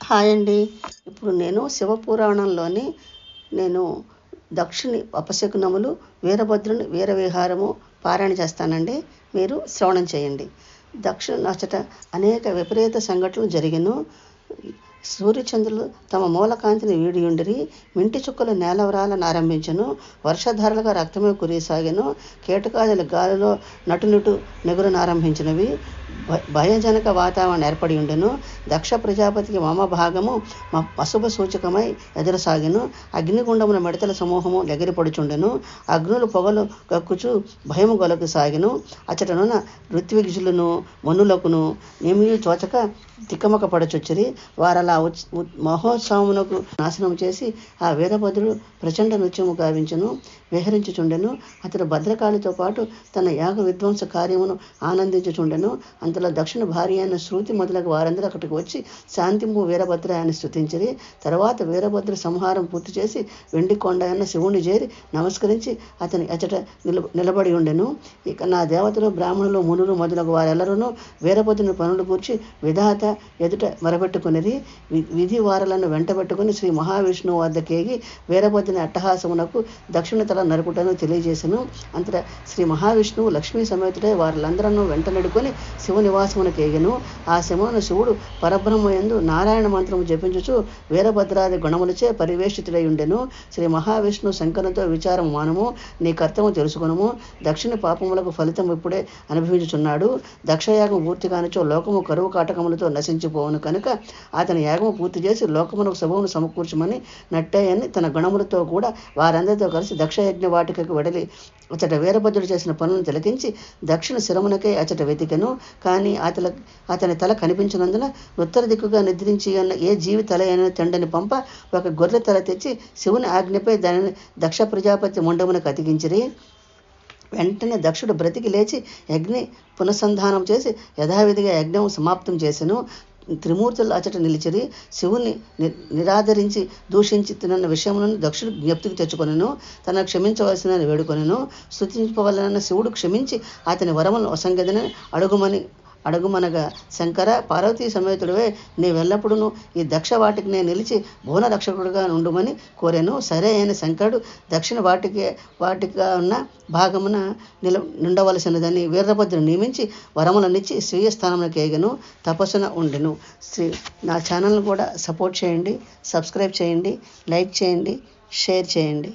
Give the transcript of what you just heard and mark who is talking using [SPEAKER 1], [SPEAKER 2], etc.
[SPEAKER 1] Hi అండి. ఇప్పుడు నేను శివపురాణంలోని నేను దక్షుని అపశకునములు, వీరభద్రుని వీరవిహారము పారాయణ చేస్తానండి. మీరు శ్రవణం చేయండి. దక్షుని అచ్చట అనేక విపరీత సంఘటనలు జరిగెను. సూర్యచంద్రులు తమ మూలకాంతిని వీడియుండిరి. మింటి చుక్కలు నేలవరాలనారంభించెను. వర్షధారలుగా రక్తమే కురియసాగెను. కీటకాదులు గాలిలో నటునుటు నెగురనారంభించినవి. భయజనక వాతావరణం ఏర్పడి ఉండెను. దక్ష ప్రజాపతికి మమభాగము అశుభ సూచకమై ఎదురసాగెను. అగ్నిగుండమున మిడతల సమూహము ఎగిరిపడుచుండెను. అగ్నులు పొగలు కక్కుచు భయము గొలకు సాగెను. అచ్చటనున్న ఋత్విజులను మనులకును ఏమీ తోచక తిక్కమక పడచొచ్చిరి. వారలా మహోత్సవమునకు నాశనం చేసి ఆ వీరభద్రుడు ప్రచండ నృత్యము గావించెను, విహరించుచుండెను. అతడు భద్రకాళితో పాటు తన యాగ విధ్వంస కార్యమును ఆనందించుచుండెను. అంతలో దక్షిణ భార్య అయిన శృతి మొదలగు వారందరూ అక్కడికి వచ్చి శాంతింపు వీరభద్ర అని స్తుతించిరి. తర్వాత వీరభద్ర సంహారం పూర్తి చేసి వెండి కొండ అయిన శివుని చేరి నమస్కరించి అతని అచ్చట నిలబడి ఉండెను. ఇక నా దేవతలు, బ్రాహ్మణులు, మునులు మొదలగు వారెల్లరూ వీరభద్రుని పనులు కూర్చి విధాత ఎదుట మొరబెట్టుకునిరి. విధి వారలను వెంటబెట్టుకుని శ్రీ మహావిష్ణువు వద్దకేగి వీరభద్రుని అట్టహాసమునకు దక్షిణ తల నరుకుటను తెలియజేసెను. అంతటా శ్రీ మహావిష్ణువు లక్ష్మీ సమేతుడై వారులందరూ వెంట నడుకొని శివనివాసమునకేగెను. ఆ శివును శివుడు పరబ్రహ్మయందు నారాయణ మంత్రము జపించుచు వీరభద్రాది గుణములచే పరివేష్టితుడై ఉండెను. శ్రీ మహావిష్ణు శంకరునితో విచారము మానము, నీ కర్తము తెలుసుకొనుము. దక్షిణ పాపములకు ఫలితం ఇప్పుడే అనుభవించుచున్నాడు. దక్షయాగం పూర్తి కానిచో లోకము కరువు కాటకములతో నశించిపోవును కనుక అతని యాగము పూర్తి చేసి లోకమునకు శుభమును సమకూర్చమని నట్టయ్యని తన గుణములతో కూడా వారందరితో కలిసి దక్షయజ్ఞ వాటికకు వెడలి అచ్చట వీరభద్రుడు చేసిన పనులను తిలకించి దక్షిణ శిరమునకై అచ్చట వెతికెను. కానీ అతని తల కనిపించినందున ఉత్తర దిక్కుగా నిద్రించి ఉన్న ఏ జీవి తల అయినా తెండని పంప ఒక గొర్రె తల తెచ్చి శివుని ఆజ్ఞపై దానిని దక్ష ప్రజాపతి ముండమునకు అతికించిరి. వెంటనే దక్షుడు బ్రతికి లేచి యజ్ఞ పునఃసంధానం చేసి యథావిధిగా యజ్ఞం సమాప్తం చేసెను. త్రిమూర్తులు అచ్చట నిలిచిరి. శివుని నిరాదరించి దూషించి తిన్న విషయములను దక్షుడు జ్ఞప్తికి తెచ్చుకొనెను. తనను క్షమించవలసిన వేడుకొనెను. స్తుతింపవలన శివుడు క్షమించి అతని వరములను వసంగదని అడుగుమనగా, శంకర, పార్వతీ సమేతుడివే నీవెల్లప్పుడూ ఈ దక్ష వాటికి నేను నిలిచి భువన రక్షకుడుగా ఉండుమని కోరాను. సరే అయిన శంకరుడు దక్షిణ వాటిగా ఉన్న భాగమున నుండవలసినదని వీరభద్రుని నియమించి వరములనిచ్చి స్వీయ స్థానమునకు ఏగెను. తపస్సున ఉండెను. నా ఛానల్ను కూడా సపోర్ట్ చేయండి, సబ్స్క్రైబ్ చేయండి, లైక్ చేయండి, షేర్ చేయండి.